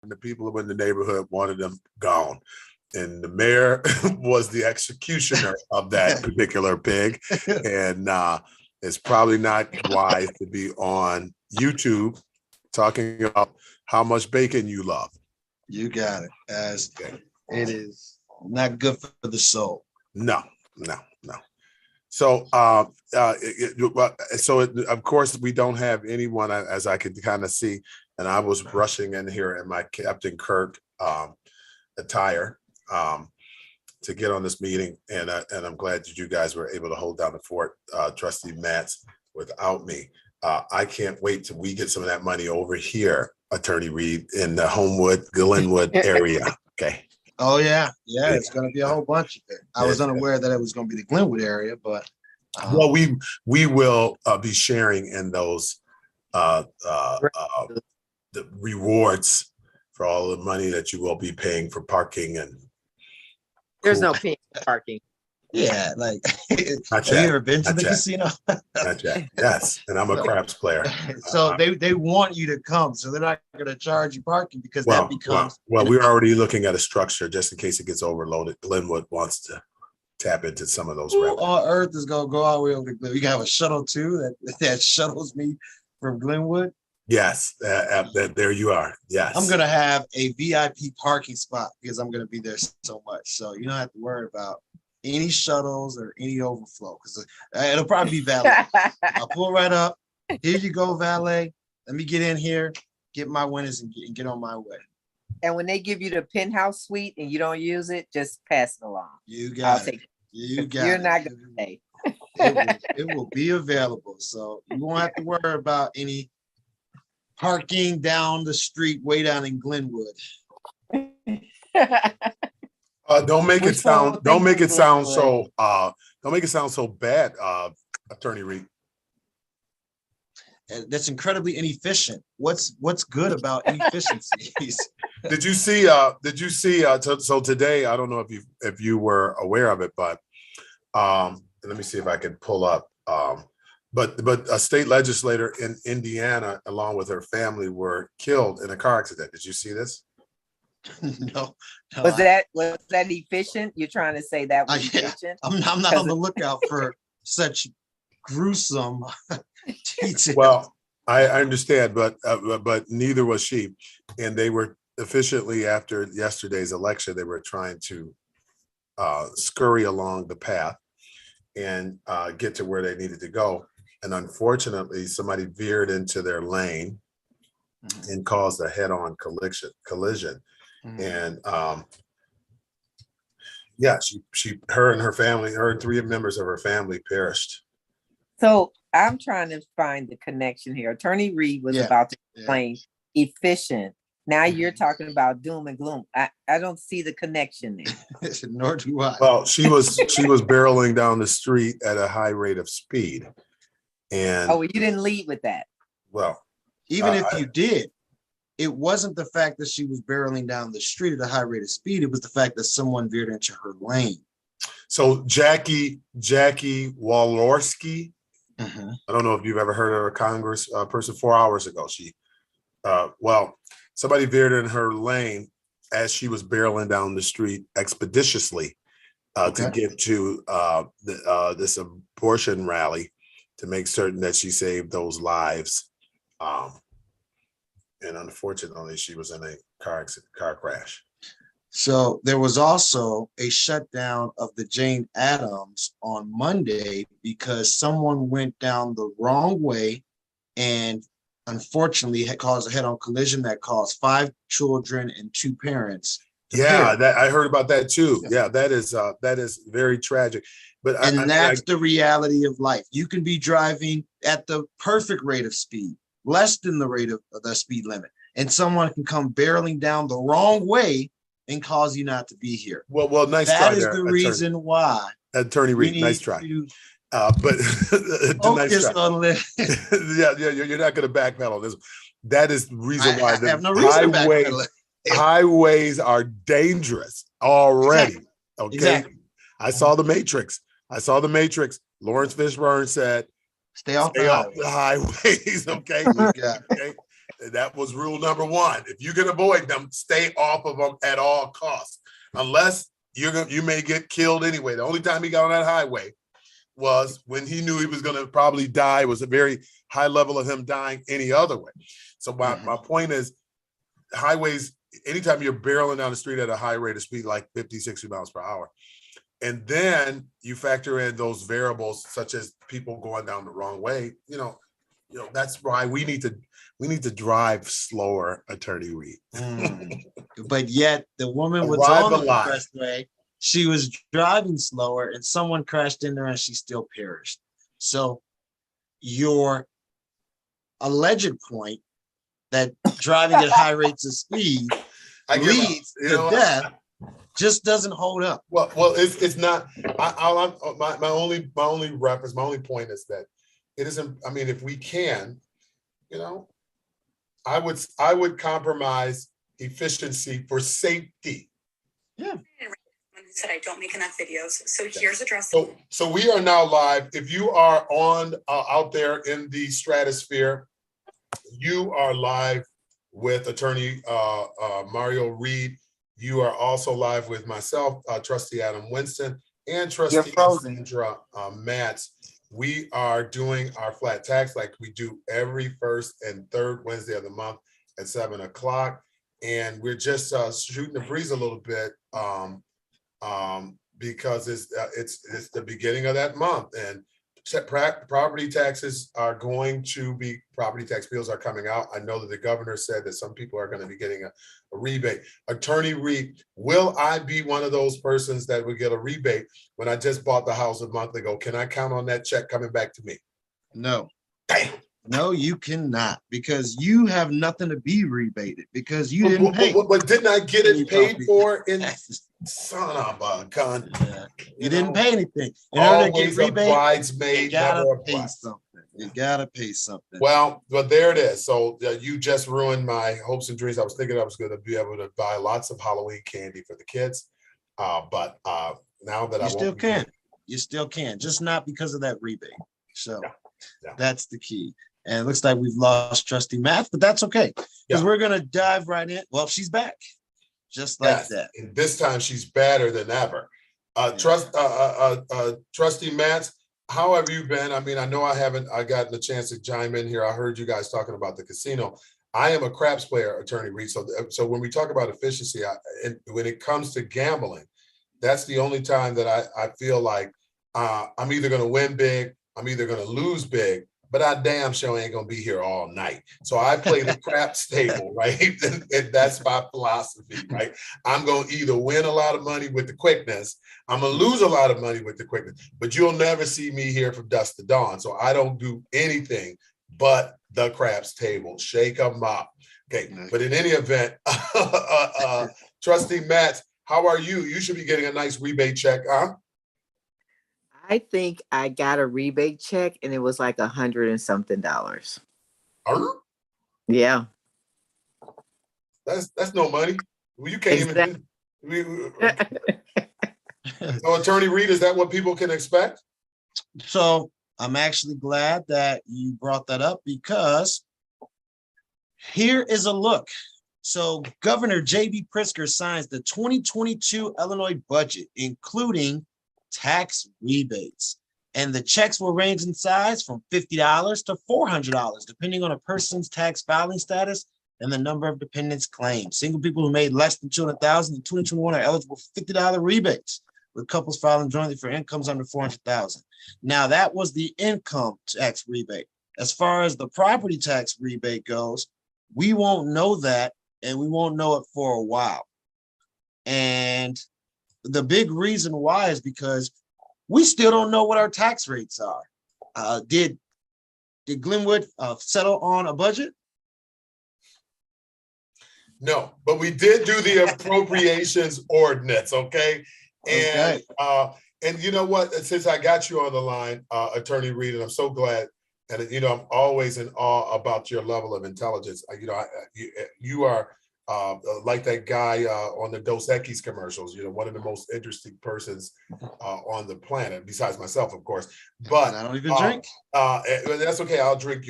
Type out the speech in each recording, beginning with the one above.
and the people in the neighborhood wanted them gone. And the mayor was the executioner of that particular pig. And it's probably not wise to be on YouTube talking about how much bacon you love. You got it. As it is not good for the soul. No. So, of course, we don't have anyone, as I could kind of see, and I was rushing in here in my Captain Kirk attire to get on this meeting, and I'm glad that you guys were able to hold down the fort, Trustee Matz, without me. I can't wait till we get some of that money over here, Attorney Reed, in the Homewood, Glenwood area. Okay. Oh yeah, it's going to be a whole bunch of it. I was unaware that it was going to be the Glenwood area, but well, we will be sharing in those the rewards for all the money that you will be paying for parking and. There's no paying for parking. Yeah, like have you ever been to the casino? Not yet. Yes, and I'm a craps player. So they want you to come, so they're not going to charge you parking because that becomes. Well, we're already looking at a structure just in case it gets overloaded. Glenwood wants to tap into some of those. Who on earth is going to go all the way over to Glenwood? You can have a shuttle too that shuttles me from Glenwood. Yes, there you are. Yes, I'm going to have a VIP parking spot because I'm going to be there so much. So you don't have to worry about any shuttles or any overflow because it'll probably be valet. I'll pull right up. Here you go, valet. Let me get in here, get my winners, and get on my way. And when they give you the penthouse suite and you don't use it, just pass it along. You got it. You're not going to pay. It will be available, so you won't have to worry about any parking down the street way down in Glenwood. Don't make it sound so bad, Attorney Reed. That's incredibly inefficient. What's good about inefficiencies? Did you see so today, I don't know if you were aware of it, but let me see if I can pull up but a state legislator in Indiana along with her family were killed in a car accident. Did you see this? No. Was that efficient? You're trying to say that was efficient? I'm not on the lookout for such gruesome details. Well, I understand, but neither was she. And they were efficiently, after yesterday's election, they were trying to scurry along the path and get to where they needed to go. And unfortunately, somebody veered into their lane and caused a head-on collision. And her and her family, her and 3 members of her family perished. So I'm trying to find the connection here. Attorney Reed was about to explain efficient. Now you're talking about doom and gloom. I don't see the connection there. Nor do I. Well, she was barreling down the street at a high rate of speed. And you didn't lead with that. Well, even if you did, it wasn't the fact that she was barreling down the street at a high rate of speed. It was the fact that someone veered into her lane. So Jackie Walorski, I don't know if you've ever heard of her, Congress person. 4 hours ago, somebody veered in her lane as she was barreling down the street expeditiously to get to this abortion rally to make certain that she saved those lives. And unfortunately, she was in a car crash. So there was also a shutdown of the Jane Addams on Monday because someone went down the wrong way and unfortunately had caused a head-on collision that caused 5 children and 2 parents. I heard about that too. Yeah, that is very tragic. But that's the reality of life. You can be driving at the perfect rate of speed, less than the rate of the speed limit, and someone can come barreling down the wrong way and cause you not to be here. Well, nice try. That is the reason why. Attorney Reed, nice try. But focus on you're not going to backpedal this. That is the reason why highways are dangerous already. Exactly. Okay, exactly. I saw the Matrix. Lawrence Fishburne said, "Stay off the highways." Okay, okay. That was rule number one. If you can avoid them, stay off of them at all costs, unless you may get killed anyway. The only time he got on that highway was when he knew he was going to probably die. It was a very high level of him dying any other way. So my point is, highways, anytime you're barreling down the street at a high rate of speed, like 50, 60 miles per hour, and then you factor in those variables such as people going down the wrong way, that's why we need to drive slower, Attorney Reed. But yet the woman was on the expressway. She was driving slower and someone crashed in there and she still perished. So your alleged point that driving at high rates of speed leads to death just doesn't hold up. Well, it's not. My only reference, my only point is that it isn't. I mean, if we can, I would compromise efficiency for safety. Yeah. Said I don't make enough videos. So here's address. So we are now live. If you are on out there in the stratosphere, you are live with Attorney Mario Reed. You are also live with myself, Trustee Adam Winston, and Trustee Sandra Matz. We are doing our flat tax like we do every first and third Wednesday of the month at 7 o'clock. And we're just shooting the breeze a little bit because it's the beginning of that month, and property taxes are going to be, property tax bills are coming out. I know that the governor said that some people are going to be getting a rebate. Attorney Reed, will I be one of those persons that would get a rebate when I just bought the house a month ago? Can I count on that check coming back to me? No. Damn. No, you cannot, because you have nothing to be rebated because you didn't pay. But didn't I get it paid for in son of a gun? You didn't pay anything. In order to get rebated, bridesmaid, you gotta pay something. You gotta pay something. Well, but there it is. So you just ruined my hopes and dreams. I was thinking I was going to be able to buy lots of Halloween candy for the kids, but now that you still can, just not because of that rebate. So yeah. That's the key. And it looks like we've lost Trustee Math, but that's okay, because we're going to dive right in. Well, she's back, just like that. And this time she's better than ever. Trustee Matt, how have you been? I mean, I know I gotten a chance to chime in here. I heard you guys talking about the casino. I am a craps player, Attorney Reed. So when we talk about efficiency, and when it comes to gambling, that's the only time that I feel like I'm either going to win big, I'm either going to lose big, but I damn sure ain't gonna be here all night. So I play the craps table, right? And that's my philosophy, right? I'm gonna either win a lot of money with the quickness, I'm gonna lose a lot of money with the quickness, but you'll never see me here from dusk to dawn. So I don't do anything but the craps table, shake them up. Okay, but in any event, Trustee Matt, how are you? You should be getting a nice rebate check, huh? I think I got a rebate check and it was like $100 and something. Yeah. That's no money. Well, you can't even. So Attorney Reed, is that what people can expect? So I'm actually glad that you brought that up, because here is a look. So Governor J.B. Pritzker signs the 2022 Illinois budget, including tax rebates, and the checks will range in size from $50 to $400, depending on a person's tax filing status and the number of dependents claimed. Single people who made less than $200,000 in 2021 are eligible for $50 rebates, with couples filing jointly for incomes under $400,000. Now, that was the income tax rebate. As far as the property tax rebate goes, we won't know that, and we won't know it for a while. And the big reason why is because we still don't know what our tax rates are. Did Glenwood settle on a budget? No, but we did do the appropriations ordinance, okay? And and you know what? Since I got you on the line, Attorney Reed, and I'm so glad, and I'm always in awe about your level of intelligence. You are like that guy on the Dos Equis commercials, one of the most interesting persons on the planet, besides myself, of course. But I don't even drink. That's okay. I'll drink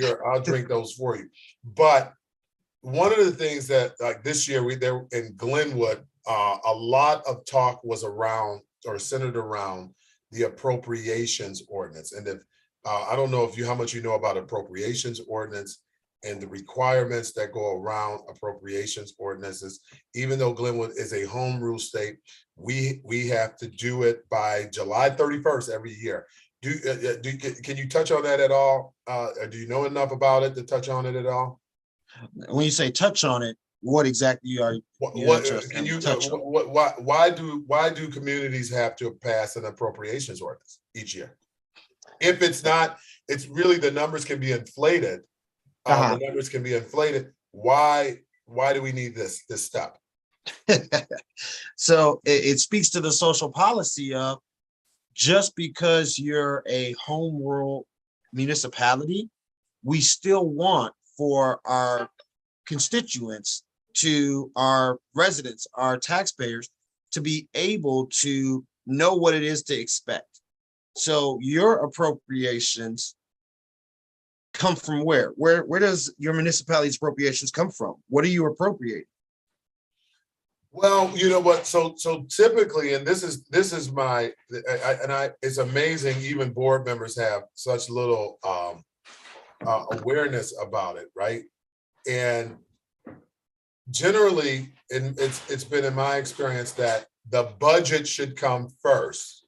those for you. But one of the things that like this year we there in Glenwood, a lot of talk was around or centered around the appropriations ordinance. And if I don't know if how much you know about appropriations ordinance and the requirements that go around appropriations ordinances. Even though Glenwood is a home rule state, we have to do it by July 31st every year. Can you touch on that at all? Do you know enough about it to touch on it at all? When you say touch on it, what exactly are you interested Can in you touch on? why do communities have to pass an appropriations ordinance each year? If it's not, it's really the numbers can be inflated. The numbers can be inflated. Why do we need this step? So it speaks to the social policy of just because you're a home rule municipality, we still want for our constituents, to our residents, our taxpayers, to be able to know what it is to expect. So your appropriations come from where? Where does your municipality's appropriations come from? What are you appropriating? Well, you know what? So typically, and this is my, it's amazing. Even board members have such little awareness about it, right? And generally, it's been in my experience that the budget should come first,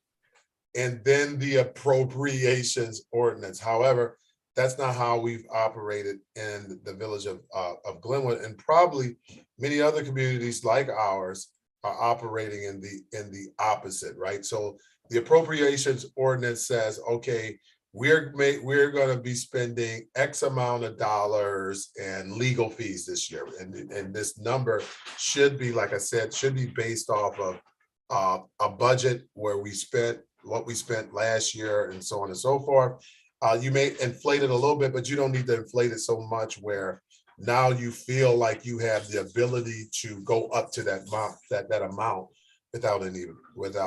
and then the appropriations ordinance. However, that's not how we've operated in the village of Glenwood, and probably many other communities like ours are operating in the opposite, right? So the appropriations ordinance says, okay, we're going to be spending X amount of dollars and legal fees this year, and this number should be, like I said, should be based off of a budget where we spent what we spent last year and so on and so forth. You may inflate it a little bit, but you don't need to inflate it so much where now you feel like you have the ability to go up to that amount without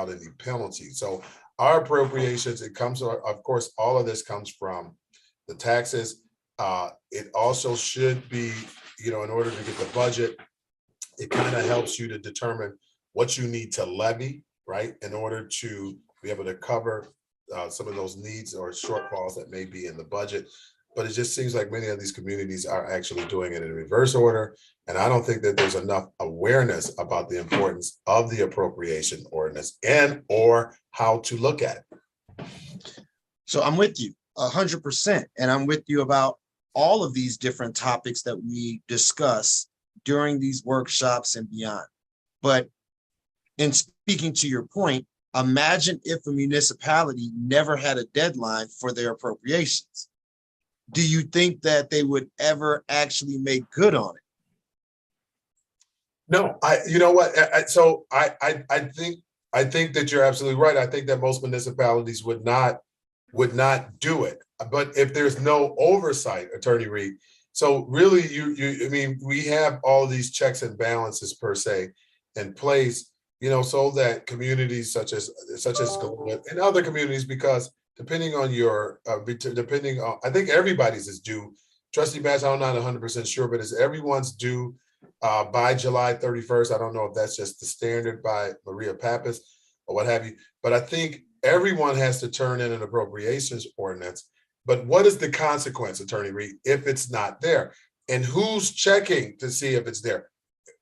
any penalty. So our appropriations, it comes, of course, all of this comes from the taxes. It also should be, in order to get the budget, it kind of helps you to determine what you need to levy, right, in order to be able to cover some of those needs or shortfalls that may be in the budget. But it just seems like many of these communities are actually doing it in reverse order. And I don't think that there's enough awareness about the importance of the appropriation ordinance or how to look at it. So I'm with you 100%. And I'm with you about all of these different topics that we discuss during these workshops and beyond. But in speaking to your point, imagine if a municipality never had a deadline for their appropriations. Do you think that they would ever actually make good on it? No, you know what? I think that you're absolutely right. I think that most municipalities would not do it. But if there's no oversight, Attorney Reed, so really I mean, we have all of these checks and balances per se in place, so that communities such as Glenwood and other communities, because depending on I think everybody's is due. Trustee Bass, I'm not 100% sure, but is everyone's due by July 31st? I don't know if that's just the standard by Maria Pappas or what have you, but I think everyone has to turn in an appropriations ordinance. But what is the consequence, Attorney Reed, if it's not there? And who's checking to see if it's there?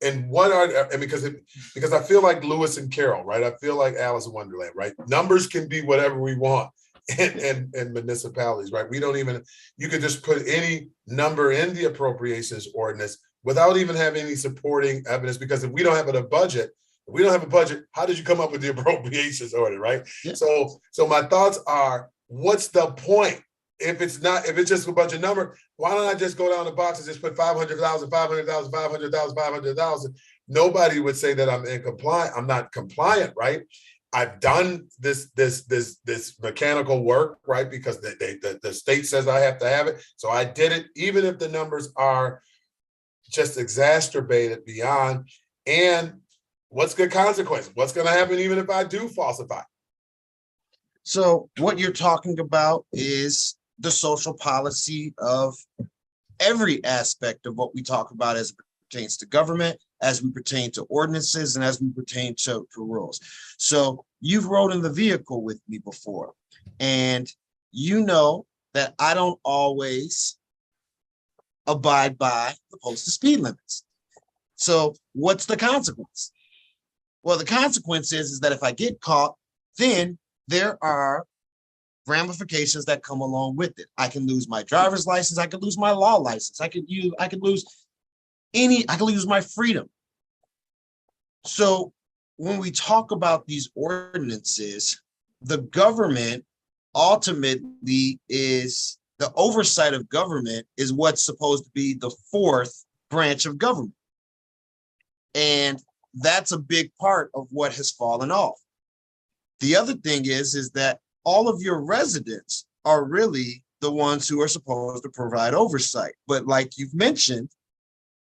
And because I feel like Lewis and Carroll, right? I feel like Alice in Wonderland, right? Numbers can be whatever we want in municipalities, right? You could just put any number in the appropriations ordinance without even having any supporting evidence, because if we don't have a budget, how did you come up with the appropriations order, right? Yeah. So my thoughts are, what's the point? If it's just a bunch of numbers, why don't I just go down the box and just put 500,000, 500,000, 500,000, 500,000? Nobody would say that I'm not compliant, right? I've done this mechanical work, right? Because the state says I have to have it. So I did it, even if the numbers are just exacerbated beyond. And what's the consequence? What's going to happen even if I do falsify? So what you're talking about is the social policy of every aspect of what we talk about as it pertains to government, as we pertain to ordinances, and as we pertain to rules. So you've rode in the vehicle with me before, and you know that I don't always abide by the posted speed limits. So what's the consequence? Well, the consequence is that if I get caught, then there are ramifications that come along with it. I can lose my driver's license. I could lose my law license. I could lose my freedom. So when we talk about these ordinances, the government ultimately is the oversight of government is what's supposed to be the fourth branch of government. And that's a big part of what has fallen off. The other thing is that all of your residents are really the ones who are supposed to provide oversight. But like you've mentioned,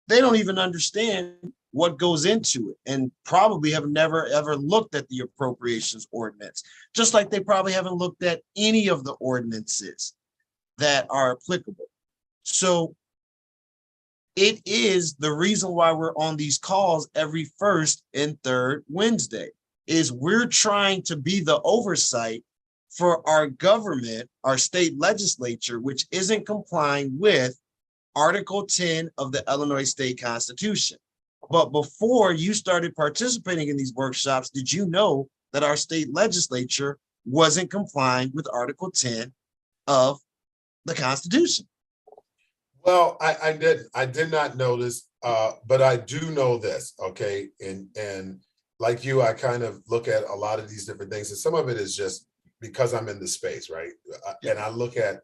they don't even understand what goes into it and probably have never ever looked at the appropriations ordinance, just like they probably haven't looked at any of the ordinances that are applicable. So it is the reason why we're on these calls every first and third Wednesday, is we're trying to be the oversight for our government, our state legislature, which isn't complying with Article 10 of the Illinois State Constitution. But before you started participating in these workshops, did you know that our state legislature wasn't complying with Article 10 of the Constitution? Well, I did not know this, but I do know this, okay? And like you, I kind of look at a lot of these different things, and some of it is just because I'm in the space, right? And I look at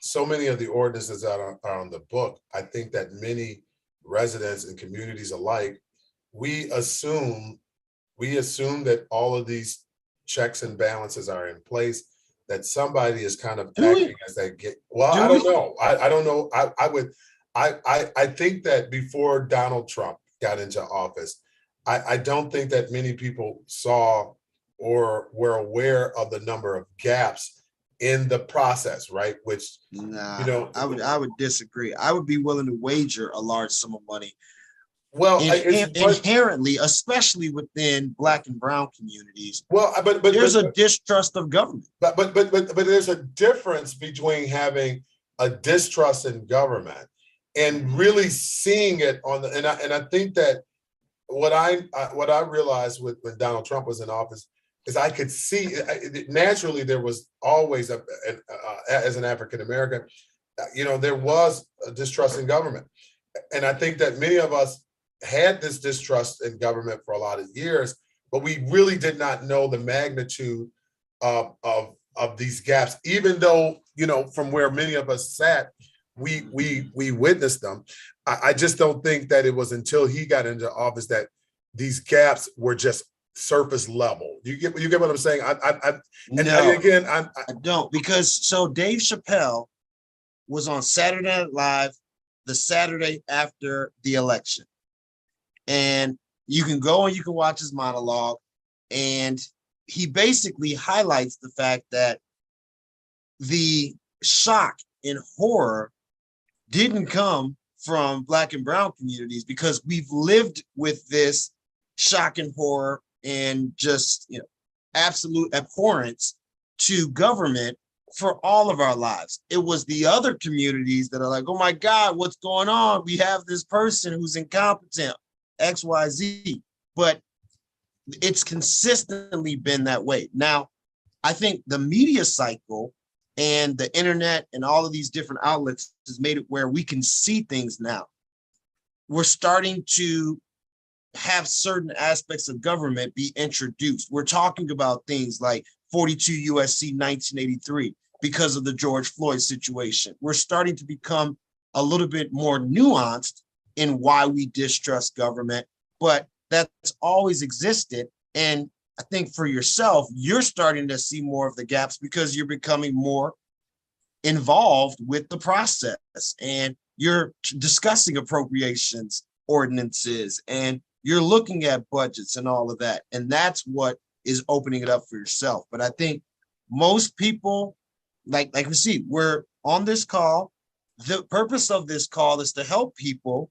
so many of the ordinances that are on the book. I think that many residents and communities alike, we assume that all of these checks and balances are in place, that somebody is kind of acting as they get. Well, I don't know. I don't know. I think that before Donald Trump got into office, I don't think that many people saw or were aware of the number of gaps in the process, right? Which, I would disagree. I would be willing to wager a large sum of money. Well, inherently, especially within Black and brown communities. Well, but there's a distrust of government. But there's a difference between having a distrust in government and really seeing it on the. And I think that what I realized when Donald Trump was in office is I could see naturally there was always as an African American, there was a distrust in government, and I think that many of us had this distrust in government for a lot of years, but we really did not know the magnitude of these gaps, even though, from where many of us sat, we witnessed them. I just don't think that it was until he got into office that these gaps were just surface level. You get what I'm saying? I don't, because so Dave Chappelle was on Saturday Night Live the Saturday after the election. And you can go and you can watch his monologue, and he basically highlights the fact that the shock and horror didn't come from Black and brown communities, because we've lived with this shock and horror and just absolute abhorrence to government for all of our lives. It was the other communities that are like, oh my God, what's going on? We have this person who's incompetent, XYZ, but it's consistently been that way. Now, I think the media cycle and the internet and all of these different outlets has made it where we can see things now. We're starting to have certain aspects of government be introduced. We're talking about things like 42 USC 1983 because of the George Floyd situation. We're starting to become a little bit more nuanced in why we distrust government, but that's always existed. And I think for yourself, you're starting to see more of the gaps because you're becoming more involved with the process, and you're discussing appropriations ordinances, and you're looking at budgets and all of that. And that's what is opening it up for yourself. But I think most people, like we see, we're on this call the purpose of this call is to help people,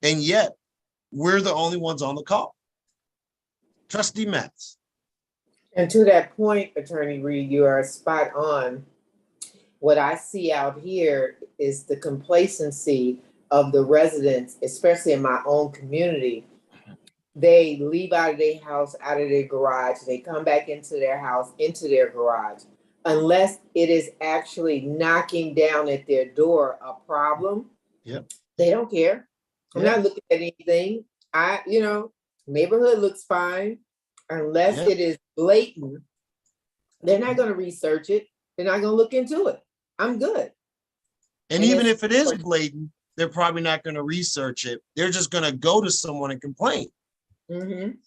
and yet we're the only ones on the call. Trustee Matz. And to that point, Attorney Reed, you are spot on. What I see out here is the complacency of the residents, especially in my own community. They leave out of their house, out of their garage, they come back into their house, into their garage. Unless it is actually knocking down at their door a problem, Yep. they don't care. I'm Yeah. not looking at anything. Neighborhood looks fine. Unless Yeah. it is blatant, they're not gonna research it. They're not gonna look into it. I'm good. And And even it's- if it is blatant, they're probably not going to research it. They're just going to go to someone and complain. Mhm.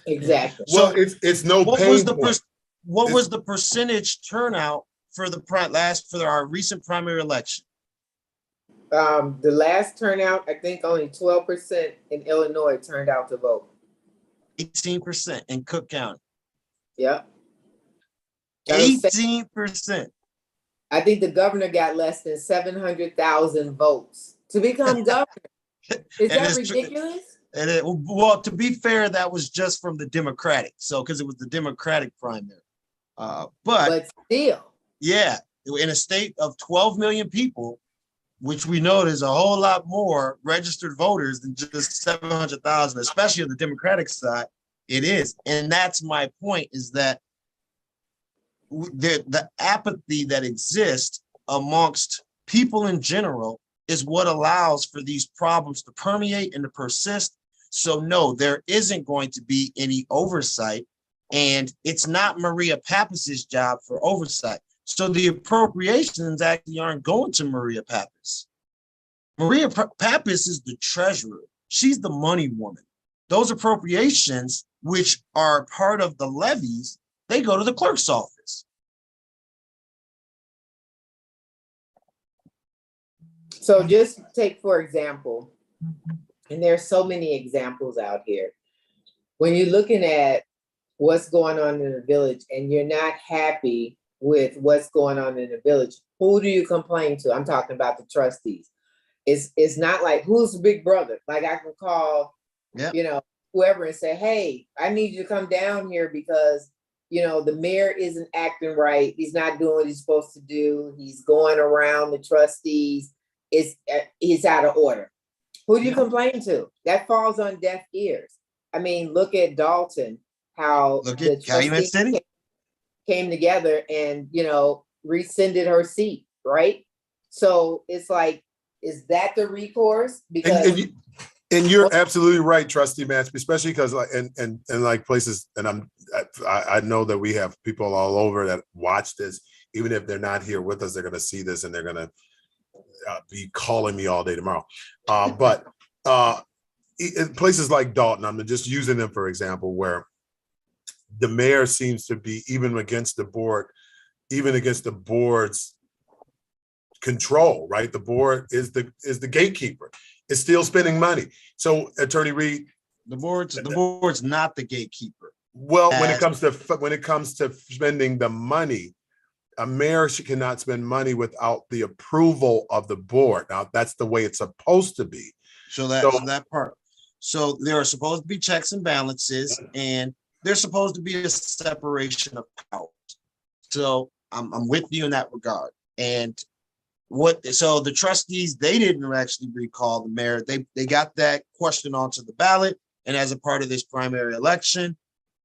Exactly. Well, it's no What was pain the point. what was the percentage turnout for the our recent primary election? The last turnout, I think only 12% in Illinois turned out to vote. 18% in Cook County. Yep. That'll say- 18%. I think the governor got less than 700,000 votes to become governor. Is And that it's tr- ridiculous? And well, to be fair, that was just from the Democratic. So, because it was the Democratic primary. But Still, yeah, in a state of 12 million people, which we know there's a whole lot more registered voters than just 700,000, especially on the Democratic side, it is. And that's my point, is that the apathy that exists amongst people in general is what allows for these problems to permeate and to persist. So no, there isn't going to be any oversight, and it's not Maria Pappas's job for oversight. So the appropriations actually aren't going to Maria Pappas. Maria Pappas is the treasurer. She's the money woman. Those appropriations, which are part of the levies, they go to the clerk's office. so just take, for example, and there's so many examples out here. When you're looking at what's going on in the village and you're not happy with what's going on in the village, who do you complain to? I'm talking about the trustees. It's not like, who's big brother? Like I can call, Yep. Whoever and say, hey, I need you to come down here because, the mayor isn't acting right. He's not doing what he's supposed to do. He's going around the trustees. He's out of order. Who do you complain to? That falls on deaf ears. I mean, look at Dalton, how Look the at Calumet trustees City. came together and, rescinded her seat, right? So it's like, is that the recourse? Because And you're absolutely right, Trustee Matz, especially because like and like places, and I know that we have people all over that watch this, even if they're not here with us, they're going to see this and they're going to be calling me all day tomorrow. But in places like Dalton, I'm just using them for example, where the mayor seems to be even against the board's control, right? The board is the gatekeeper. It's still spending money. So, Attorney Reed, The board's not the gatekeeper. well, when it comes to spending the money, a mayor cannot spend money without the approval of the board. Now, that's the way it's supposed to be. So that part. So there are supposed to be checks and balances, and there's supposed to be a separation of powers. So I'm with you in that regard. And so the trustees, they didn't actually recall the mayor. They got that question onto the ballot. And as a part of this primary election,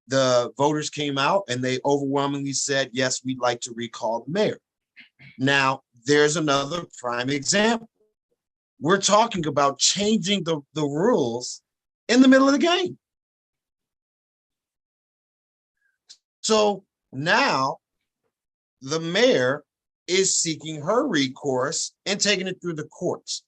the voters came out and they overwhelmingly said, yes, we'd like to recall the mayor. Now, there's another prime example. We're talking about changing the rules in the middle of the game. So now the mayor is seeking her recourse and taking it through the courts.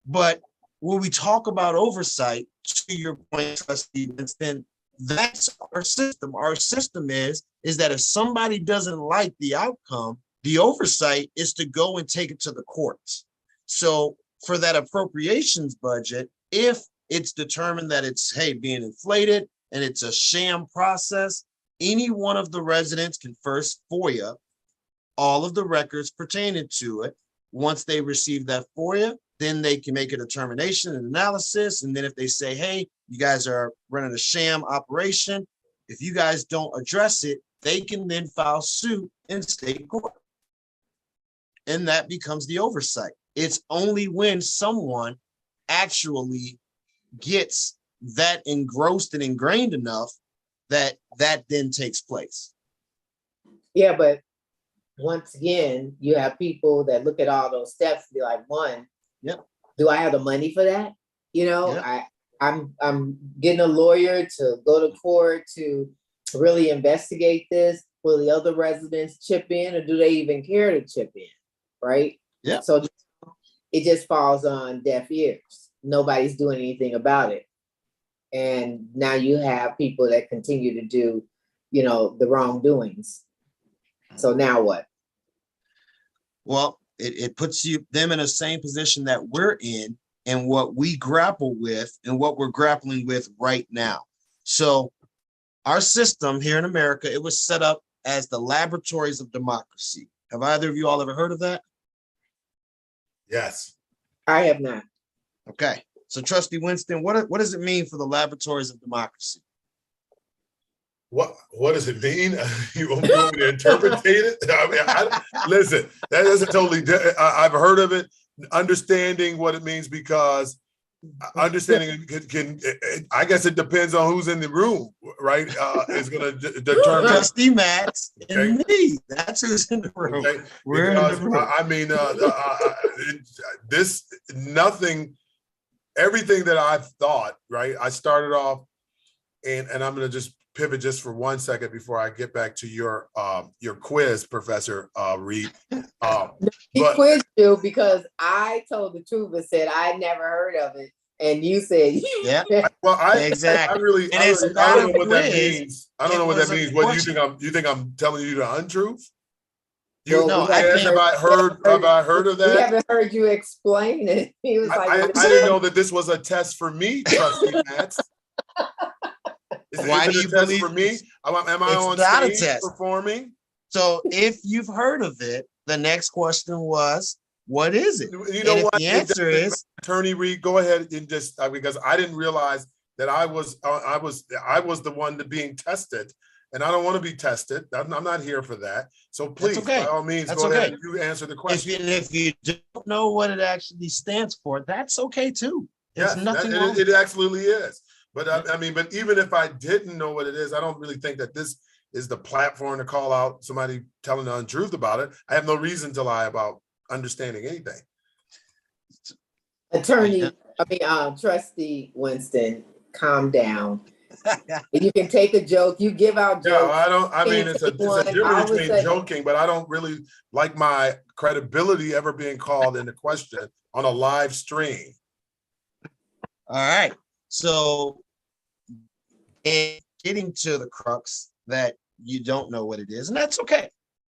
But when we talk about oversight, to your point, Trustee, then that's our system. Our system is that if somebody doesn't like the outcome, the oversight is to go and take it to the courts. So for that appropriations budget, if it's determined that it's, being inflated and it's a sham process, any one of the residents can first FOIA all of the records pertaining to it. Once they receive that FOIA, then they can make a determination and analysis. And then if they say, hey, you guys are running a sham operation, if you guys don't address it, they can then file suit in state court. And that becomes the oversight. It's only when someone actually gets that engrossed and ingrained enough that then takes place. Yeah, but once again, you have people that look at all those steps and be like, one, Yep. do I have the money for that? You know, Yep. I'm getting a lawyer to go to court to really investigate this. Will the other residents chip in, or do they even care to chip in? Right? Yeah. So it just falls on deaf ears. Nobody's doing anything about it. And now you have people that continue to do, you know, the wrongdoings. So now what? Well, it puts them in the same position that we're in, and what we grapple with and what we're grappling with right now. So our system here in America, it was set up as the laboratories of democracy. Have either of you all ever heard of that? Yes. I have not. Okay. So Trustee Winston, what does it mean for the laboratories of democracy? What does it mean? You want me to interpret it? I mean, listen, that is a totally, I've heard of it, understanding what it means, because understanding can I guess it depends on who's in the room, right? Is going to determine. Trustee Max and Okay. me. That's who's in the room. Okay. We're Because, in the room. I mean, everything that I've thought, right? I started off, and I'm going to just pivot just for 1 second before I get back to your quiz, Professor Reed. He But- quizzed you because I told the truth and said I never heard of it, and you said Yeah, Well, I exactly. really, And I it's don't not know a what that quiz. means. I don't It know what was that a means. What question. you think I'm telling you the untruth? Well, No, we I haven't think- Have I heard of we that? haven't heard you explain it. He was like, I didn't know that this was a test for me, Trustee Matz. Why Is do it you a test believe for me? it's- Am I it's on not a stage test. performing? So if you've heard of it, the next question was, what is it? You And know if what? the answer is, Attorney Reed, go ahead and just because I didn't realize that I was the one that being tested, and I don't want to be tested. I'm not here for that. So please, okay. by all means, That's go ahead okay. and you answer the if question. you don't know what it actually stands for, that's okay too. There's Yes, nothing that- wrong. it absolutely is. But I mean, but even if I didn't know what it is, I don't really think that this is the platform to call out somebody telling the untruth about it. I have no reason to lie about understanding anything. Trustee Winston, calm down. You can take a joke. You give out No, jokes. I don't. I mean, Can't it's a take one. All difference of a between sudden- joking, but I don't really like my credibility ever being called into question on a live stream. All right. So, in getting to the crux that you don't know what it is, and that's okay,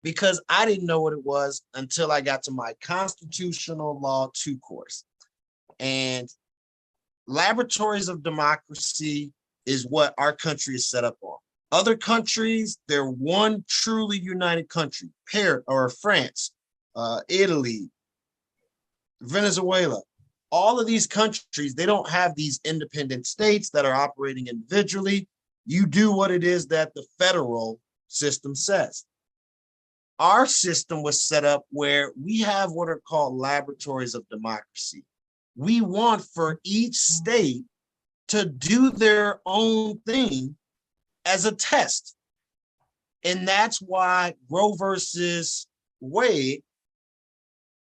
because I didn't know what it was until I got to my constitutional law 2 course. And laboratories of democracy is what our country is set up on. Other countries, they're one truly united country, France, Italy, Venezuela. All of these countries, they don't have these independent states that are operating individually. You do what it is that the federal system says. Our system was set up where we have what are called laboratories of democracy. We want for each state to do their own thing as a test. And that's why Roe versus Wade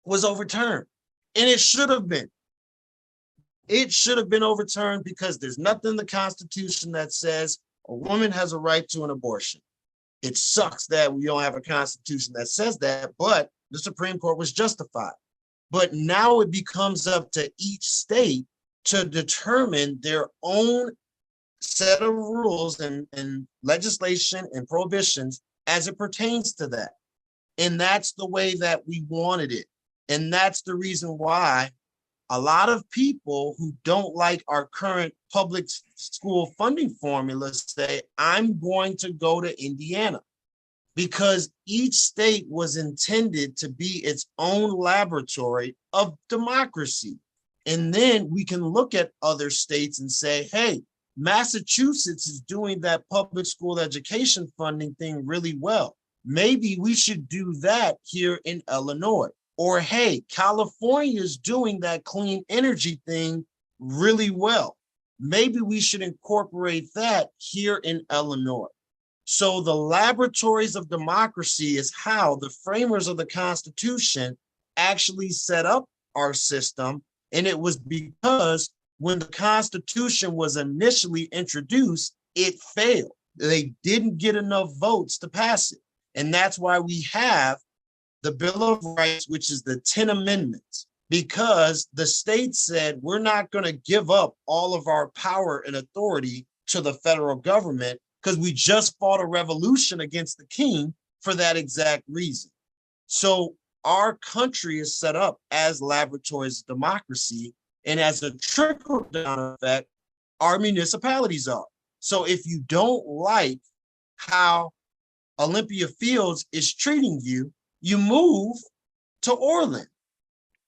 was overturned. And it should have been. It should have been overturned because there's nothing in the Constitution that says a woman has a right to an abortion. It sucks that we don't have a Constitution that says that, but the Supreme Court was justified. But now it becomes up to each state to determine their own set of rules and legislation and prohibitions as it pertains to that. And that's the way that we wanted it. And that's the reason why a lot of people who don't like our current public school funding formula say, I'm going to go to Indiana. because each state was intended to be its own laboratory of democracy. And then we can look at other states and say, hey, Massachusetts is doing that public school education funding thing really well. Maybe we should do that here in Illinois. Or, hey, California is doing that clean energy thing really well. Maybe we should incorporate that here in Illinois. So the laboratories of democracy is how the framers of the Constitution actually set up our system. And it was because when the Constitution was initially introduced, it failed. They didn't get enough votes to pass it. And that's why we have the Bill of Rights, which is the 10 amendments, because the state said, we're not going to give up all of our power and authority to the federal government, because we just fought a revolution against the king for that exact reason. So our country is set up as laboratories of democracy, and as a trickle-down effect, our municipalities are. So if you don't like how Olympia Fields is treating you, you move to Orland.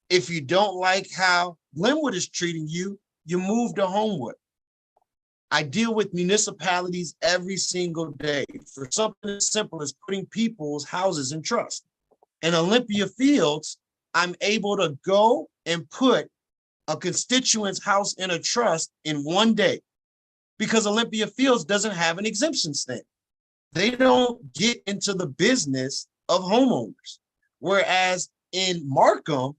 If you don't like how Glenwood is treating you, you move to Homewood. I deal with municipalities every single day for something as simple as putting people's houses in trust. In Olympia Fields, I'm able to go and put a constituent's house in a trust in one day because Olympia Fields doesn't have an exemption stamp. They don't get into the business of homeowners. Whereas in Markham,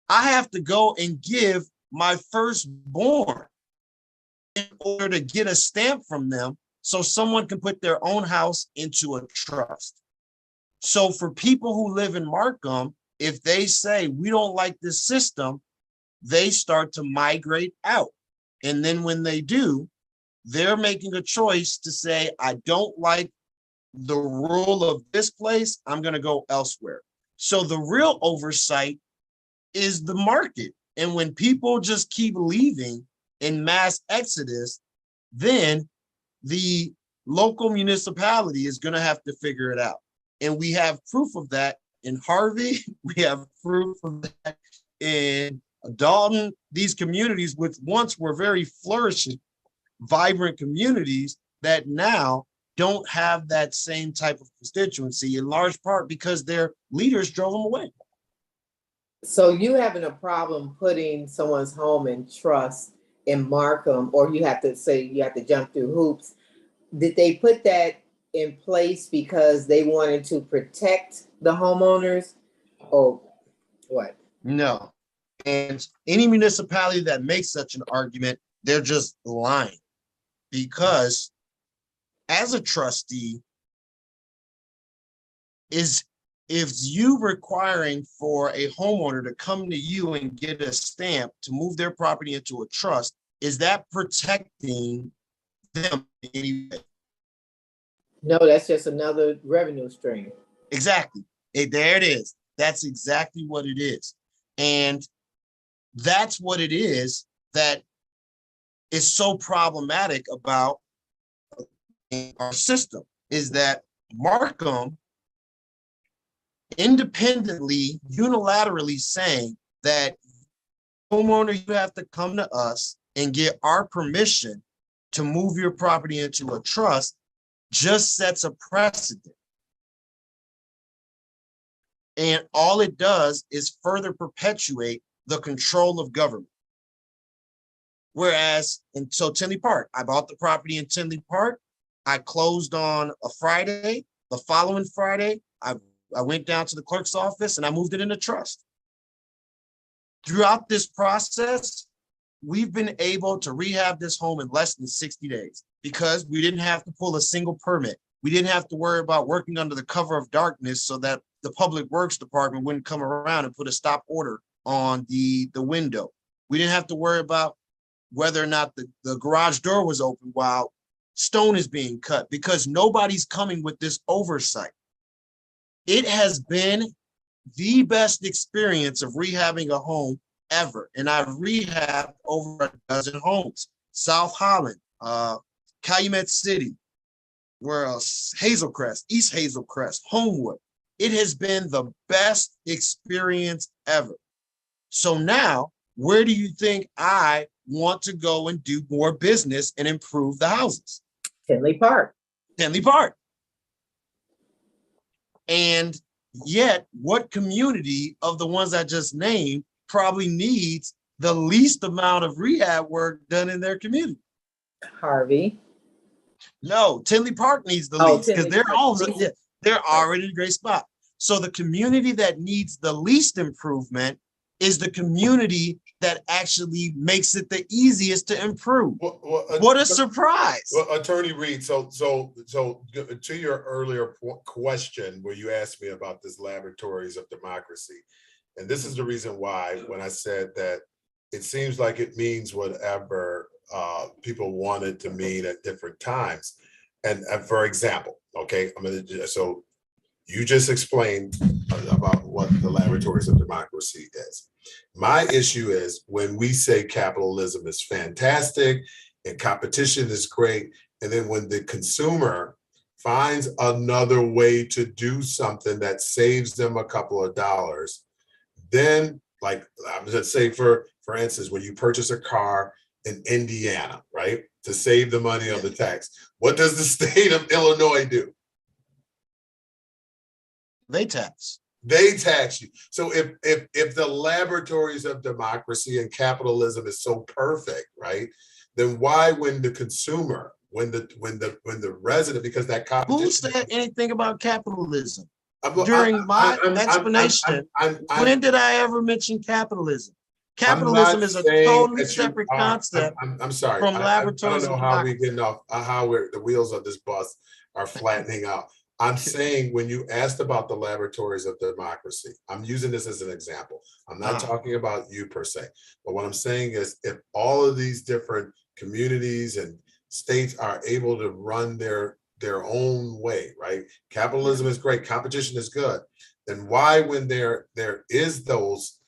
I have to go and give my firstborn in order to get a stamp from them so someone can put their own house into a trust. So for people who live in Markham, if they say, we don't like this system, they start to migrate out. And then when they do, they're making a choice to say, I don't like the rule of this place, I'm going to go elsewhere. So the real oversight is the market. And when people just keep leaving in mass exodus, then the local municipality is going to have to figure it out. And we have proof of that in Harvey. We have proof of that in Dalton. These communities, which once were very flourishing, vibrant communities, that now don't have that same type of constituency, in large part because their leaders drove them away. So you having a problem putting someone's home in trust in Markham, or you have to say you have to jump through hoops. Did they put that in place because they wanted to protect the homeowners, or what? No. And any municipality that makes such an argument, they're just lying. Because as a trustee, is if you requiring for a homeowner to come to you and get a stamp to move their property into a trust, is that protecting them in any way? No, that's just another revenue stream. Exactly. There it is. That's exactly what it is. And that's what it is that is so problematic about our system, is that Markham independently, unilaterally saying that homeowner, you have to come to us and get our permission to move your property into a trust, just sets a precedent. And all it does is further perpetuate the control of government. Whereas, and so Tinley Park, I bought the property in Tinley Park. I closed on a Friday. The following Friday, I went down to the clerk's office and I moved it into trust. Throughout this process, we've been able to rehab this home in less than 60 days because we didn't have to pull a single permit. We didn't have to worry about working under the cover of darkness so that the Public Works Department wouldn't come around and put a stop order on the window. We didn't have to worry about whether or not the garage door was open while stone is being cut, because nobody's coming with this oversight. It has been the best experience of rehabbing a home ever. And I've rehabbed over a dozen homes: South Holland, Calumet City, where else? Hazelcrest, East Hazelcrest, Homewood. It has been the best experience ever. So now, where do you think I want to go and do more business and improve the houses? Tinley Park. Tinley Park. And yet, what community of the ones I just named probably needs the least amount of rehab work done in their community? Harvey. No, Tinley Park needs the least because their homes, they're already in a great spot. So the community that needs the least improvement is the community that actually makes it the easiest to improve. What a surprise. Well, Attorney Reed, so to your earlier question where you asked me about this laboratories of democracy, and this is the reason why when I said that it seems like it means whatever people want it to mean at different times. And for example, okay, so you just explained about what the laboratories of democracy is. My issue is when we say capitalism is fantastic and competition is great, and then when the consumer finds another way to do something that saves them a couple of dollars, then like I'm gonna say for instance, when you purchase a car in Indiana, right, to save the money on the tax, what does the state of Illinois do? They tax. They tax you. So if the laboratories of democracy and capitalism is so perfect, right, then why when the consumer, when the resident, because that competition— Who said anything about capitalism? During my explanation, when did I ever mention capitalism? Capitalism is a totally separate concept. I'm sorry. From laboratories. I don't know how we're getting off, how the wheels of this bus are flattening out. I'm saying when you asked about the laboratories of democracy, I'm using this as an example. I'm not talking about you per se, but what I'm saying is if all of these different communities and states are able to run their own way, right? Capitalism is great, competition is good. Then why, when there is those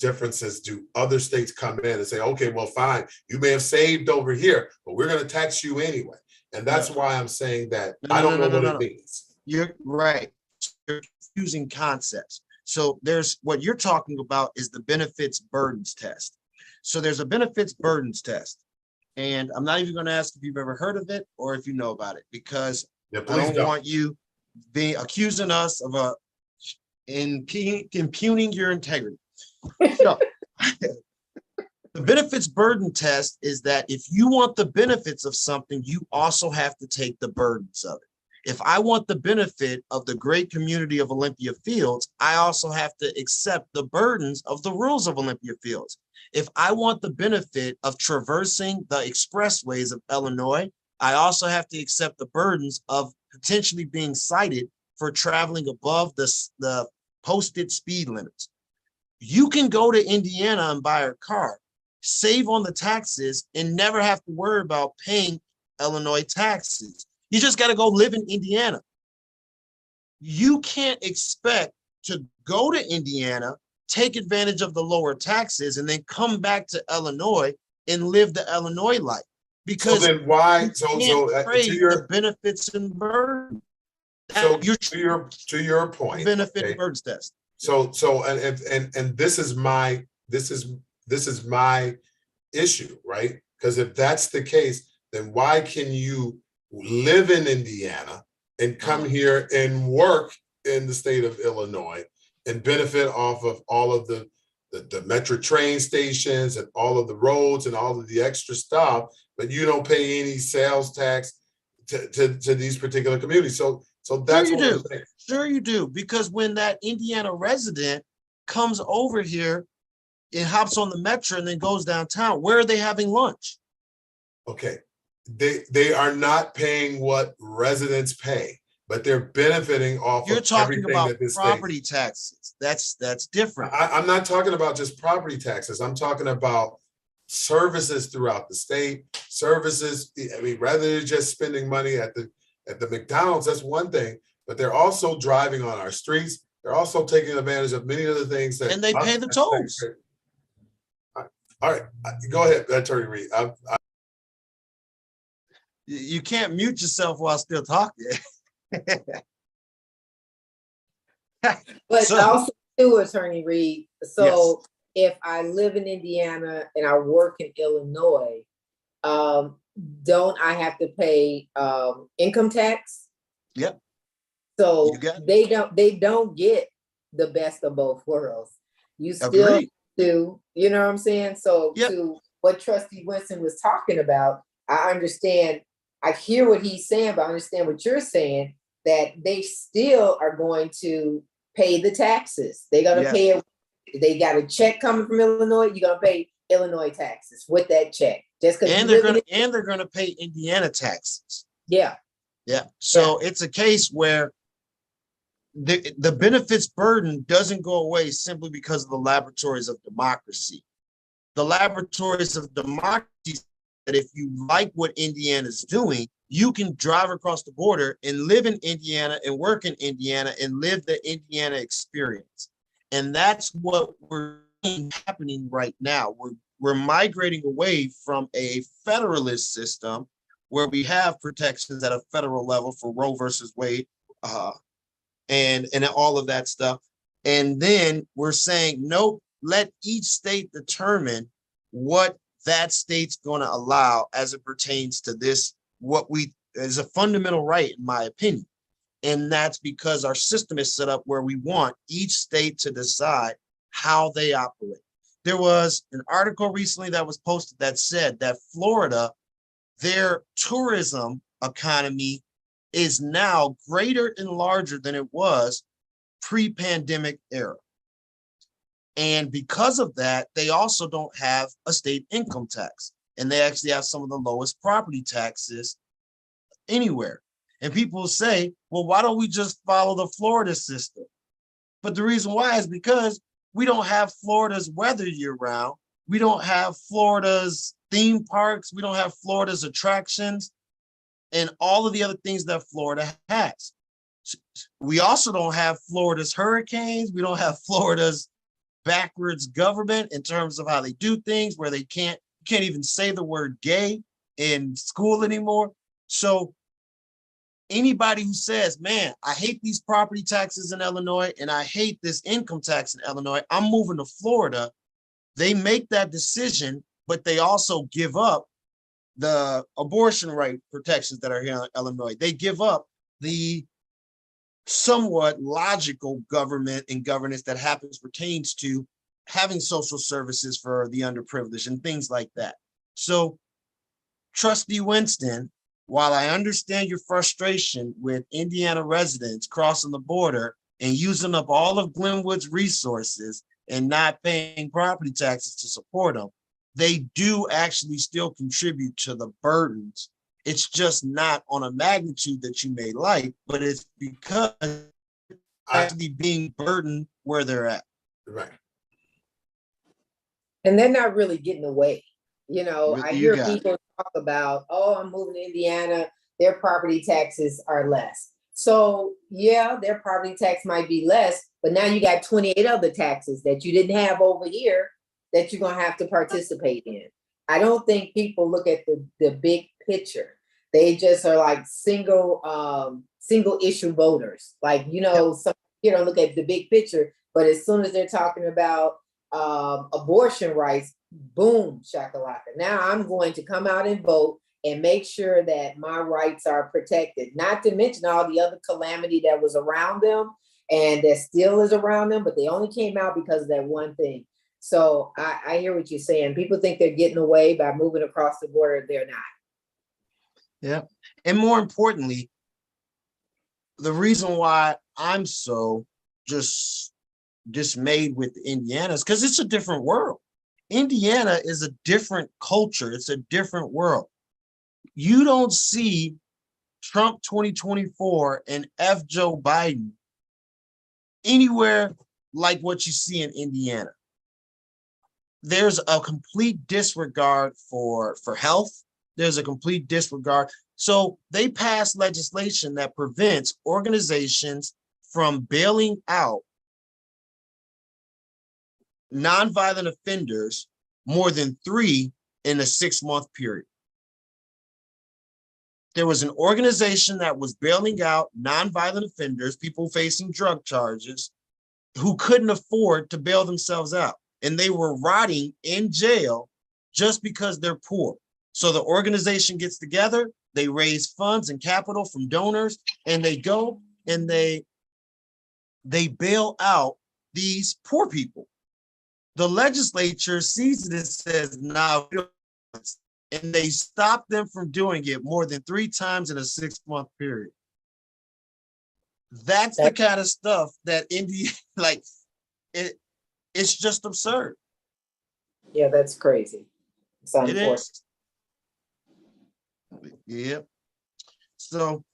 differences, do other states come in and say, okay, well, fine, you may have saved over here, but we're going to tax you anyway? And that's why I'm saying that I don't know what it means. You're right. You're confusing concepts. So there's what you're talking about is the benefits burdens test. So there's a benefits burdens test. And I'm not even going to ask if you've ever heard of it or if you know about it, because I don't want you being accusing us of impugning your integrity. So, the benefits burden test is that if you want the benefits of something, you also have to take the burdens of it. If I want the benefit of the great community of Olympia Fields, I also have to accept the burdens of the rules of Olympia Fields. If I want the benefit of traversing the expressways of Illinois, I also have to accept the burdens of potentially being cited for traveling above the posted speed limits. You can go to Indiana and buy a car, save on the taxes, and never have to worry about paying Illinois taxes. You just got to go live in Indiana. You can't expect to go to Indiana, take advantage of the lower taxes, and then come back to Illinois and live the Illinois life. Because so then why? To your benefits and burden. So to your point, benefit and burdens test. So and this is my issue, right? Because if that's the case, then why can you live in Indiana and come here and work in the state of Illinois and benefit off of all of the metro train stations and all of the roads and all of the extra stuff, but you don't pay any sales tax to these particular communities? So that's what I'm saying. Sure you do, because when that Indiana resident comes over here, it hops on the metro and then goes downtown, where are they having lunch? Okay, they are not paying what residents pay, but they're benefiting off You're of talking everything about that this property taxes. That's different. I'm not talking about just property taxes. I'm talking about services throughout the state. Services, I mean, rather than just spending money at the McDonald's, that's one thing, but they're also driving on our streets. They're also taking advantage of many of the things that— and they pay the tolls. All right, go ahead, Attorney Reed. You can't mute yourself while still talking. But So- also too, Attorney Reed, so if I live in Indiana and I work in Illinois, don't I have to pay income tax? Yep. So You got it. they don't get the best of both worlds. You still Agreed. do, you know what I'm saying? So Yep. to what Trustee Winston was talking about, I understand, I hear what he's saying, but I understand what you're saying, that they still are going to pay the taxes. They're gonna Yes. pay it. They got a check coming from Illinois, you're gonna pay Illinois taxes with that check. Just because And they're gonna pay Indiana taxes. yeah. Yeah. So it's a case where the benefits burden doesn't go away simply because of the laboratories of democracy. The laboratories of democracy, that if you like what Indiana's doing, you can drive across the border and live in Indiana and work in Indiana and live the Indiana experience. And that's what we're seeing happening right now. We're migrating away from a federalist system where we have protections at a federal level for Roe versus Wade, and all of that stuff. And then we're saying, nope, let each state determine what that state's going to allow as it pertains to this, what we is a fundamental right, in my opinion. And that's because our system is set up where we want each state to decide how they operate. There was an article recently that was posted that said that Florida, their tourism economy is now greater and larger than it was pre-pandemic era. And because of that, they also don't have a state income tax. And they actually have some of the lowest property taxes anywhere. And people say, well, why don't we just follow the Florida system? But the reason why is because we don't have Florida's weather year round. We don't have Florida's theme parks. We don't have Florida's attractions and all of the other things that Florida has. We also don't have Florida's hurricanes. We don't have Florida's backwards government in terms of how they do things, where they can't even say the word gay in school anymore. So anybody who says, man, I hate these property taxes in Illinois and I hate this income tax in Illinois, I'm moving to Florida, they make that decision, but they also give up the abortion right protections that are here in Illinois. They give up the somewhat logical government and governance that pertains to having social services for the underprivileged and things like that. So, Trustee Winston, while I understand your frustration with Indiana residents crossing the border and using up all of Glenwood's resources and not paying property taxes to support them, they do actually still contribute to the burdens. It's just not on a magnitude that you may like, but it's because actually being burdened where they're at. Right. And they're not really getting away. You know, I You hear got it. people talk about, oh, I'm moving to Indiana, their property taxes are less. So yeah, their property tax might be less, but now you got 28 other taxes that you didn't have over here that you're gonna have to participate in. I don't think people look at the big picture. They just are like single issue voters. Like, you know, some you don't look at the big picture, but as soon as they're talking about abortion rights, boom, shakalaka. Now I'm going to come out and vote and make sure that my rights are protected. Not to mention all the other calamity that was around them and that still is around them, but they only came out because of that one thing. So I hear what you're saying. People think they're getting away by moving across the border. They're not. Yeah. And more importantly, the reason why I'm so just dismayed with Indiana is because it's a different world. Indiana is a different culture. It's a different world. You don't see Trump 2024 and F. Joe Biden anywhere like what you see in Indiana. There's a complete disregard for health. There's a complete disregard. So they passed legislation that prevents organizations from bailing out nonviolent offenders more than 3 in a 6-month period. there was an organization that was bailing out nonviolent offenders, people facing drug charges, who couldn't afford to bail themselves out. And they were rotting in jail just because they're poor. So the organization gets together, they raise funds and capital from donors, and they go and they bail out these poor people. The legislature sees it and says, "Nah," and they stop them from doing it more than 3 times in a 6-month period. That's the kind of stuff that India, like, it's just absurd. Yeah, that's crazy. It's It unfortunate. is. Yeah. So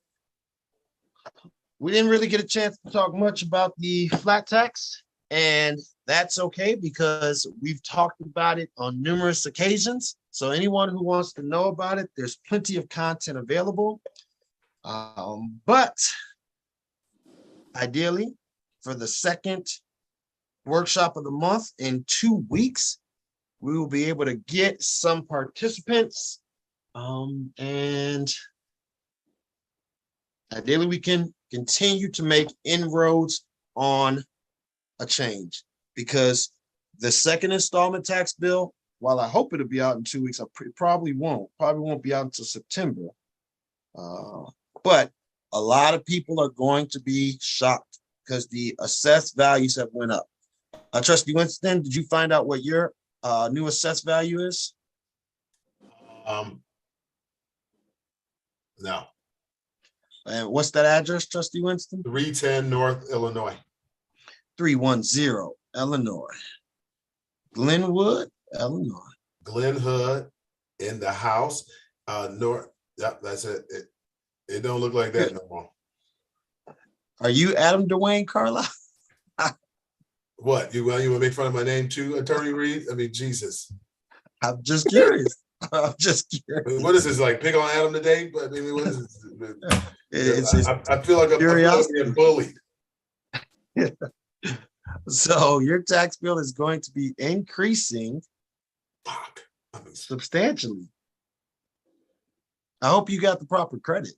we didn't really get a chance to talk much about the flat tax, and that's okay because we've talked about it on numerous occasions. So anyone who wants to know about it, there's plenty of content available. But ideally, for the second workshop of the month in 2 weeks, we will be able to get some participants, and ideally we can continue to make inroads on a change, because the second installment tax bill, while I hope it'll be out in 2 weeks, I probably won't be out until September. But a lot of people are going to be shocked because the assessed values have went up. Trustee Winston, did you find out what your new assessed value is? No, And what's that address, Trustee Winston? 310 North Illinois. 310 Illinois. Glenwood, Illinois. Glen Hood in the house. North. Yep, that's it. It don't look like that no more. Are you Adam Dwayne Carlisle? What? You want to make fun of my name too, Attorney Reed? I mean, Jesus. I'm just curious. I'm just I curious. mean, what is this, like pick on Adam today? But I mean, what is this? It's I feel like I'm being bullied. So your tax bill is going to be increasing Fuck. I mean, substantially. I hope you got the proper credit.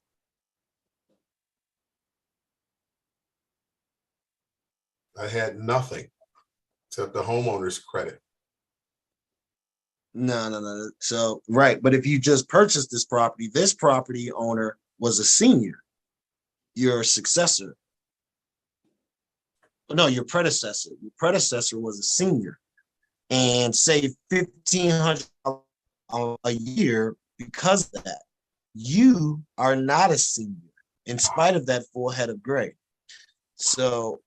I had nothing except the homeowner's credit. No. So, right. But if you just purchased this property owner was a senior, your successor. No, your predecessor. Your predecessor was a senior and saved $1,500 a year because of that. You are not a senior in spite of that full head of gray. So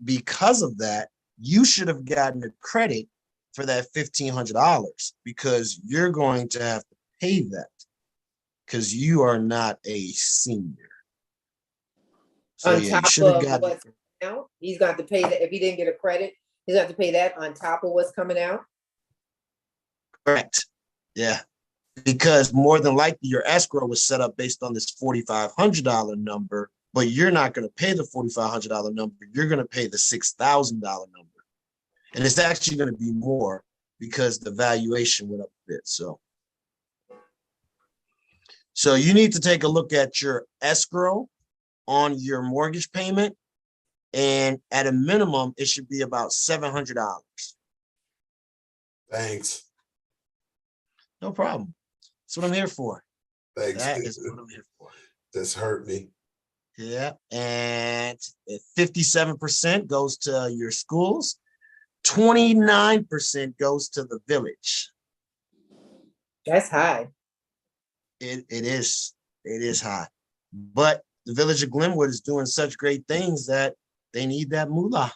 because of that, you should have gotten a credit for that $1,500 because you're going to have to pay that because you are not a senior. So On yeah, you top should have of gotten what's out, he's got to pay that. If he didn't get a credit, he's got to pay that on top of what's coming out. correct. Yeah. Because more than likely your escrow was set up based on this $4,500 number, but you're not going to pay the $4,500 number. You're going to pay the $6,000 number. And it's actually going to be more because the valuation went up a bit. So you need to take a look at your escrow on your mortgage payment. And at a minimum, it should be about $700. Thanks. No problem. That's what I'm here for. Thanks. That is what I'm here for. This hurt me. Yeah. And 57% goes to your schools. 29% goes to the village. That's high. It is high. But the village of Glenwood is doing such great things that they need that moolah.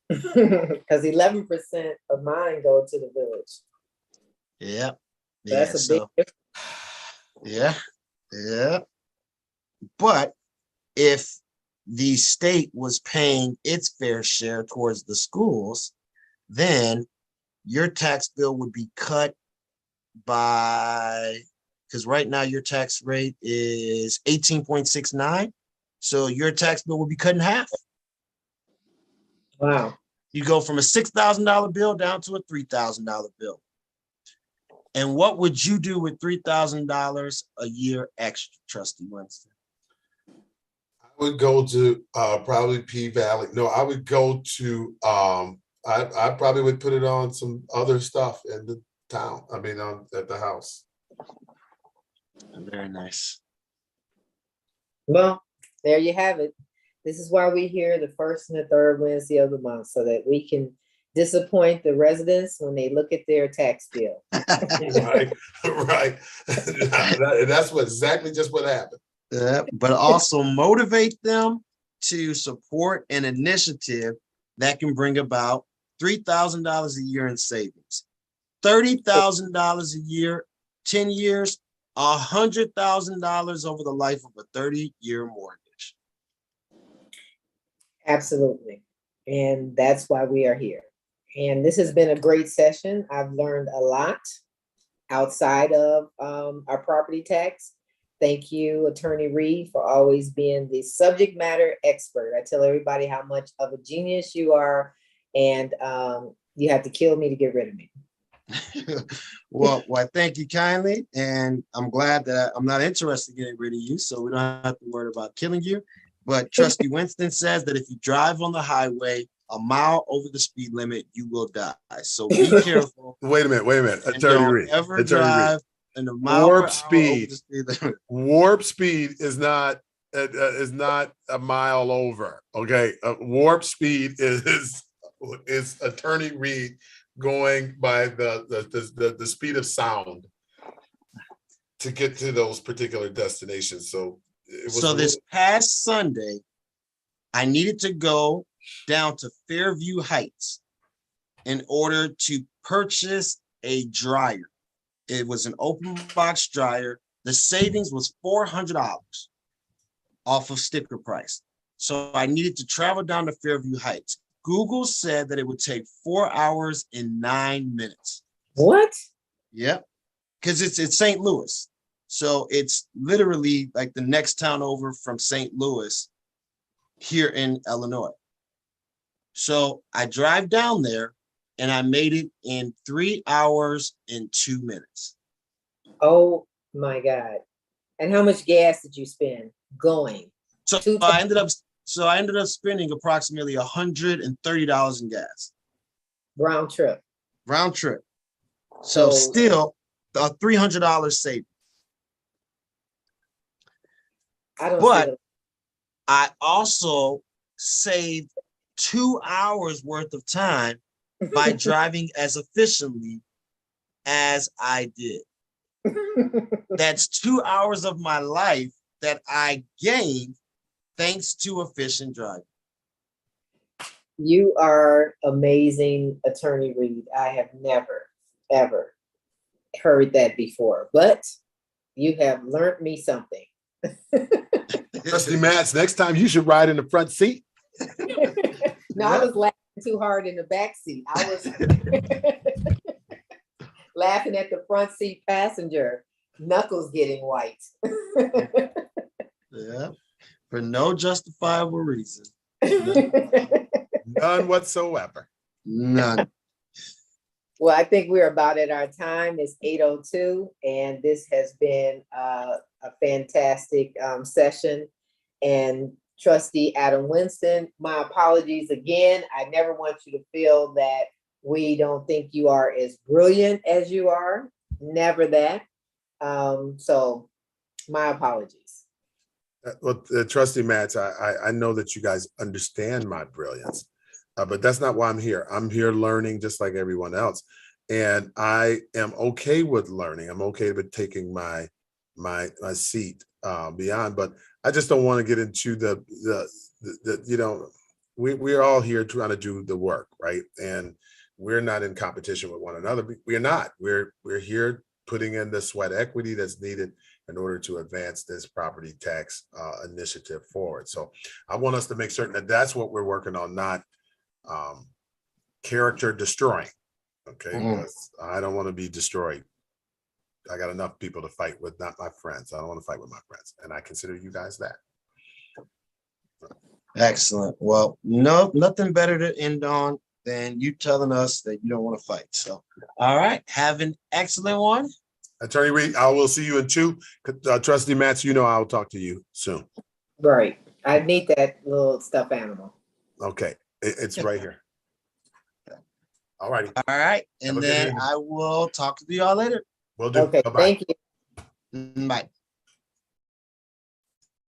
Because 11% of mine go to the village. Yeah. That's a big difference. Yeah. But if the state was paying its fair share towards the schools, then your tax bill would be cut by, because right now your tax rate is 18.69. So your tax bill would be cut in half. Wow. You go from a $6,000 bill down to a $3,000 bill. And what would you do with $3,000 a year extra, Trustee Winston? I would go to probably P Valley. No, I would go to I probably would put it on some other stuff in the town. I mean, at the house. Very nice. Well, there you have it. This is why we're here the first and the third Wednesday of the month, so that we can disappoint the residents when they look at their tax bill. Right, right. That's exactly just what happened. But also motivate them to support an initiative that can bring about $3,000 a year in savings, $30,000 a year, 10 years, $100,000 over the life of a 30-year mortgage. Absolutely. And that's why we are here. And this has been a great session. I've learned a lot outside of our property tax. Thank you, Attorney Reed, for always being the subject matter expert. I tell everybody how much of a genius you are, and you have to kill me to get rid of me. Well, thank you kindly. And I'm glad that I'm not interested in getting rid of you, so we don't have to worry about killing you. But Trustee Winston says that if you drive on the highway a mile over the speed limit, you will die. So be careful. Wait a minute. And Attorney don't Reed. ever Attorney Reed. drive in a mile Warp per hour speed. over the speed limit. Warp speed is not a mile over. Okay, warp speed is Attorney Reed going by the speed of sound to get to those particular destinations. So this past Sunday, I needed to go down to Fairview Heights in order to purchase a dryer. It was an open box dryer. The savings was $400 off of sticker price. So I needed to travel down to Fairview Heights. Google said that it would take 4 hours and 9 minutes. What? Yep. Because it's St. Louis. So it's literally like the next town over from St. Louis here in Illinois. So I drive down there and I made it in 3 hours and 2 minutes. Oh my God. And how much gas did you spend going? So I ended up spending approximately $130 in gas. Round trip. Round trip. So still a $300 saving. But I also saved 2 hours worth of time by driving as efficiently as I did. That's 2 hours of my life that I gained thanks to efficient driving. You are amazing, Attorney Reed. I have never, ever heard that before, but you have learned me something. Trustee Matz, next time you should ride in the front seat. No, I was laughing too hard in the back seat. I was laughing at the front seat passenger, knuckles getting white. Yeah, for no justifiable reason. None whatsoever. None. Well, I think we're about at our time. It's 8:02, and this has been a fantastic session. And Trustee Adam Winston, my apologies again. I never want you to feel that we don't think you are as brilliant as you are. Never that. So my apologies. Well, Trustee Matz, I know that you guys understand my brilliance, but that's not why I'm here. I'm here learning just like everyone else. And I am okay with learning. I'm okay with taking my seat beyond, but I just don't want to get into the we're all here trying to do the work, right? And we're not in competition with one another. We're not. We're here putting in the sweat equity that's needed in order to advance this property tax initiative forward. So I want us to make certain that that's what we're working on, not character destroying. Okay, because I don't want to be destroyed. I got enough people to fight with, not my friends. I don't want to fight with my friends, and I consider you guys that. Excellent. Well, no, nothing better to end on then you telling us that you don't want to fight. So, all right, have an excellent one. Attorney Reed, I will see you in 2. Trustee Matts, I'll talk to you soon. Right. I need that little stuffed animal. Okay, it's right here. All righty, All right, Have and a good then evening. I will talk to y'all later. will do. Okay, Bye-bye. thank you. Bye.